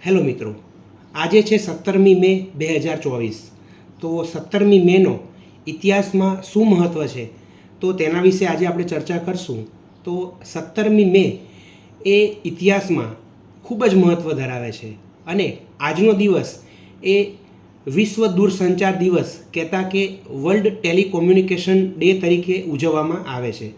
Hello મિત્રો, આજે છે 17મી મે 2024. તો 17મી મેનો ઇતિહાસમાં શું મહત્ત્વ છે તો તેના વિશે આજે આપણે ચર્ચા કરશું. તો 17મી મે એ ઇતિહાસમાં ખૂબ જ મહત્ત્વ ધરાવે છે અને આજનો દિવસ એ વિશ્વ દૂરસંચાર દિવસ કહેતા કે વર્લ્ડ ટેલિકોમ્યુનિકેશન ડે તરીકે ઉજવવામાં આવે છે.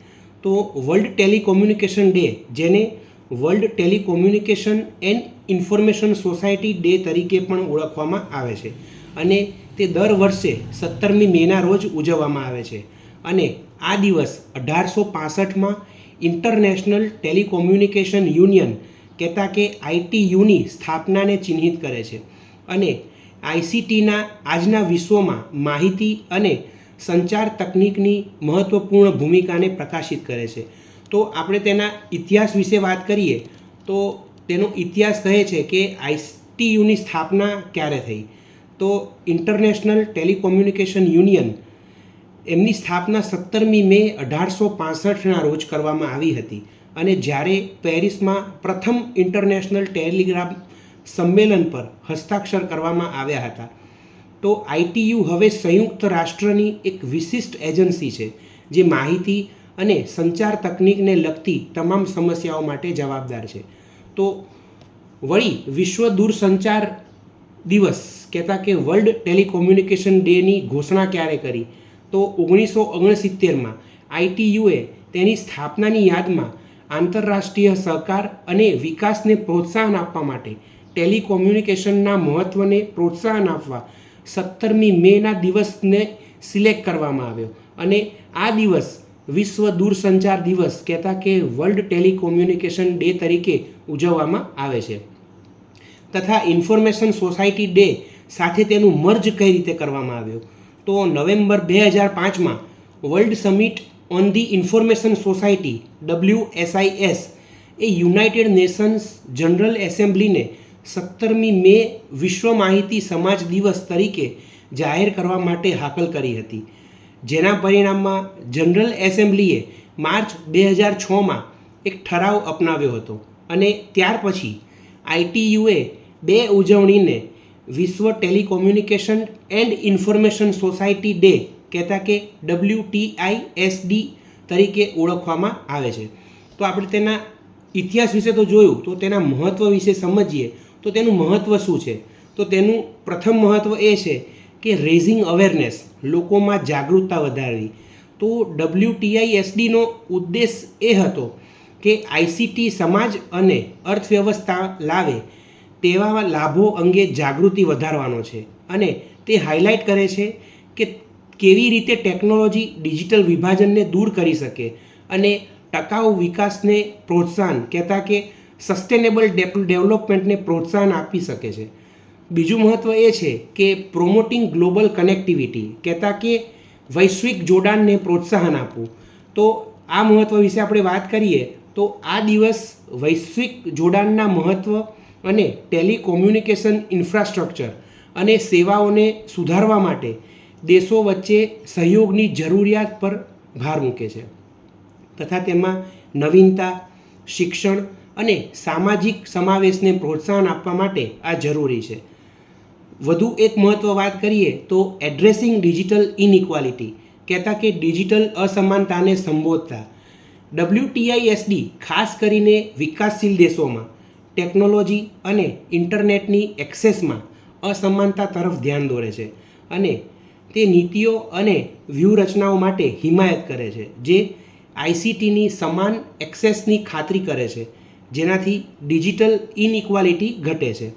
તો વર્લ્ડ ટેલિકોમ્યુનિકેશન ડે, જેને world telecommunication and information society day તરીકે પણ ઓળખવામાં આવે છે અને તે દર વર્ષે 17મી મેના રોજ ઉજવવામાં આવે છે. અને આ દિવસ 1865માં ઇન્ટરનેશનલ ટેલિકોમ્યુનિકેશન યુનિયન કહેતા કે ITUની સ્થાપનાને ચિહ્નિત કરે છે અને ICTના આજના વિશ્વમાં માહિતી અને સંચાર તકનિકની મહત્ત્વપૂર્ણ ભૂમિકાને પ્રકાશિત કરે છે. તો આપણે તેના ઇતિહાસ વિશે વાત કરીએ તો તેનો ઇતિહાસ કહે છે કે ITUની સ્થાપના ક્યારે થઈ. તો ઇન્ટરનેશનલ ટેલિકોમ્યુનિકેશન યુનિયન એમની સ્થાપના 17મી મે 1865ના રોજ કરવામાં આવી હતી અને જ્યારે પેરિસમાં પ્રથમ ઇન્ટરનેશનલ ટેલિગ્રાફ સંમેલન પર હસ્તાક્ષર કરવામાં આવ્યા હતા. તો ITU હવે સંયુક્ત રાષ્ટ્રની એક વિશિષ્ટ એજન્સી છે જે માહિતી અને સંચાર તકનિકને લગતી તમામ સમસ્યાઓ માટે જવાબદાર છે. તો વળી વિશ્વ દૂરસંચાર દિવસ કહેતા કે વર્લ્ડ ટેલિકોમ્યુનિકેશન ડેની ઘોષણા ક્યારે કરી તો 1969માં ITUએ તેની સ્થાપનાની યાદમાં આંતરરાષ્ટ્રીય સહકાર અને વિકાસને પ્રોત્સાહન આપવા માટે ટેલિકોમ્યુનિકેશનના મહત્ત્વને પ્રોત્સાહન આપવા 17મી મેના દિવસને સિલેક્ટ કરવામાં આવ્યો અને આ દિવસ વિશ્વ દૂરસંચાર દિવસ કહેતા કે વર્લ્ડ ટેલિકોમ્યુનિકેશન ડે તરીકે ઉજવવામાં આવે છે. તથા ઇન્ફોર્મેશન સોસાયટી ડે સાથે તેનું મર્જ કઈ રીતે કરવામાં આવ્યું તો નવેમ્બર 2005માં world summit on the information society WSIS એ યુનાઇટેડ નેશન્સ જનરલ એસેમ્બલીને 17મી મે વિશ્વ માહિતી સમાજ દિવસ તરીકે જાહેર કરવા માટે હાકલ કરી હતી, જેના પરિણામમાં જનરલ એસેમ્બલીએ માર્ચ 2006માં એક ઠરાવ અપનાવ્યો હતો અને ત્યાર પછી ITUએ બે ઉજવણીને વિશ્વ telecommunication and information society day કહેતા કે WTISD તરીકે ઓળખવામાં આવે છે. તો આપણે તેના ઇતિહાસ વિશે તો જોયું, તો તેના મહત્ત્વ વિશે સમજીએ તો તેનું મહત્ત્વ શું છે. તો તેનું પ્રથમ મહત્ત્વ એ છે કે રેઝિંગ અવેરનેસ, લોકોમાં જાગૃતતા વધારવી. તો WTISDનો ઉદ્દેશ એ હતો કે ICT સમાજ અને અર્થવ્યવસ્થા લાવે તેવા લાભો અંગે જાગૃતિ વધારવાનો છે અને તે હાઇલાઇટ કરે છે કે કેવી રીતે ટેકનોલોજી ડિજિટલ વિભાજનને દૂર કરી શકે અને ટકાઉ વિકાસને પ્રોત્સાહન કહેતા કે સસ્ટેનેબલ ડેવલપમેન્ટને પ્રોત્સાહન આપી શકે છે. બીજું મહત્ત્વ એ છે કે પ્રોમોટિંગ ગ્લોબલ કનેક્ટિવિટી કહેતા કે વૈશ્વિક જોડાણને પ્રોત્સાહન આપવું. તો આ મહત્ત્વ વિશે આપણે વાત કરીએ તો આ દિવસ વૈશ્વિક જોડાણના મહત્ત્વ અને ટેલિકોમ્યુનિકેશન ઇન્ફ્રાસ્ટ્રક્ચર અને સેવાઓને સુધારવા માટે દેશો વચ્ચે સહયોગની જરૂરિયાત પર ભાર મૂકે છે. તથા તેમાં નવીનતા, શિક્ષણ અને સામાજિક સમાવેશને પ્રોત્સાહન આપવા માટે આ જરૂરી છે. વધુ એક મહત્ત્વ વાત કરીએ તો એડ્રેસિંગ ડિજિટલ ઇનઇક્વાલિટી કહેતા કે ડિજિટલ અસમાનતાને સંબોધતા. WTISD ખાસ કરીને વિકાસશીલ દેશોમાં ટેકનોલોજી અને ઇન્ટરનેટની એક્સેસમાં અસમાનતા તરફ ધ્યાન દોરે છે અને તે નીતિઓ અને વ્યૂહરચનાઓ માટે હિમાયત કરે છે જે ICTની સમાન એક્સેસની ખાતરી કરે છે, જેનાથી ડિજિટલ ઇનઇક્વાલિટી ઘટે છે.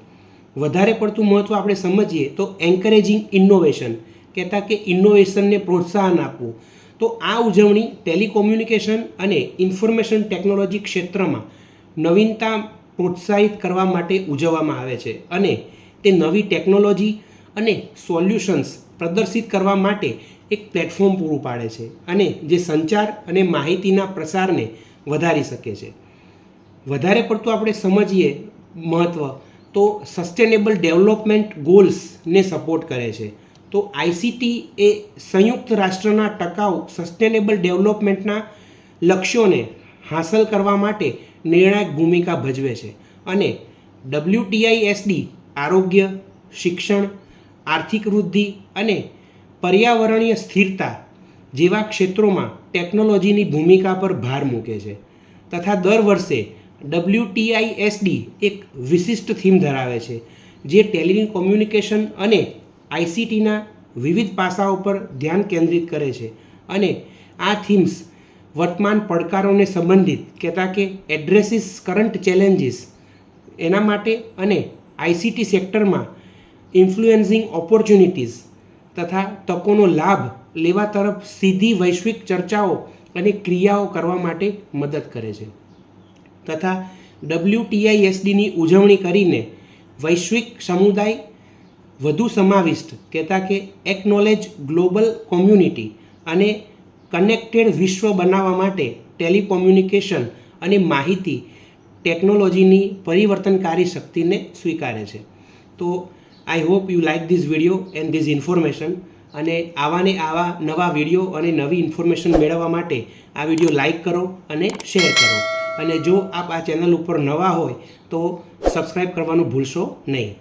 વધારે પડતું મહત્ત્વ આપણે સમજીએ તો એન્કરેજિંગ ઇનોવેશન કહેતા કે ઇનોવેશનને પ્રોત્સાહન આપવું. તો આ ઉજવણી ટેલિકોમ્યુનિકેશન અને ઇન્ફોર્મેશન ટેકનોલોજી ક્ષેત્રમાં નવીનતા પ્રોત્સાહિત કરવા માટે ઉજવવામાં આવે છે અને તે નવી ટેકનોલોજી અને સોલ્યુશન્સ પ્રદર્શિત કરવા માટે એક પ્લેટફોર્મ પૂરું પાડે છે અને જે સંચાર અને માહિતીના પ્રસારને વધારી શકે છે. વધારે પડતું આપણે સમજીએ મહત્ત્વ તો સસ્ટેનેબલ ડેવલપમેન્ટ ગોલ્સને સપોર્ટ કરે છે. તો ICT એ સંયુક્ત રાષ્ટ્રના ટકાઉ સસ્ટેનેબલ ડેવલપમેન્ટના લક્ષ્યોને હાંસલ કરવા માટે નિર્ણાયક ભૂમિકા ભજવે છે અને WTISD આરોગ્ય, શિક્ષણ, આર્થિક વૃદ્ધિ અને પર્યાવરણીય સ્થિરતા જેવા ક્ષેત્રોમાં ટેકનોલોજીની ભૂમિકા પર ભાર મૂકે છે તથા દર વર્ષે WTISD એક વિશિષ્ટ થીમ ધરાવે છે જે ટેલિકોમ્યુનિકેશન અને ICTના વિવિધ પાસાઓ પર ધ્યાન કેન્દ્રિત કરે છે અને આ થીમ્સ વર્તમાન પડકારોને સંબંધિત કહેતા કે એડ્રેસીસ કરંટ ચેલેન્જીસ એના માટે અને ICT સેક્ટરમાં ઇન્ફ્લુએન્સિંગ ઓપોર્ચ્યુનિટીઝ તથા તકોનો લાભ લેવા તરફ સીધી વૈશ્વિક ચર્ચાઓ અને ક્રિયાઓ કરવા માટે મદદ કરે છે તથા WTISDની ઉજવણી કરીને વૈશ્વિક સમુદાય વધુ સમાવિષ્ટ કહેતા કે એકનોલેજ ગ્લોબલ કોમ્યુનિટી અને કનેક્ટેડ વિશ્વ બનાવવા માટે ટેલિકોમ્યુનિકેશન અને માહિતી ટેકનોલોજીની પરિવર્તનકારી શક્તિને સ્વીકારે છે. તો I hope you like this video and this information. અને આવા નવા વિડીયો અને નવી ઇન્ફોર્મેશન મેળવવા માટે આ વિડીયો લાઇક કરો અને શેર કરો. અને જો આપ આ ચેનલ ઉપર નવા હોય તો સબસ્ક્રાઈબ કરવાનું ભૂલશો નહીં.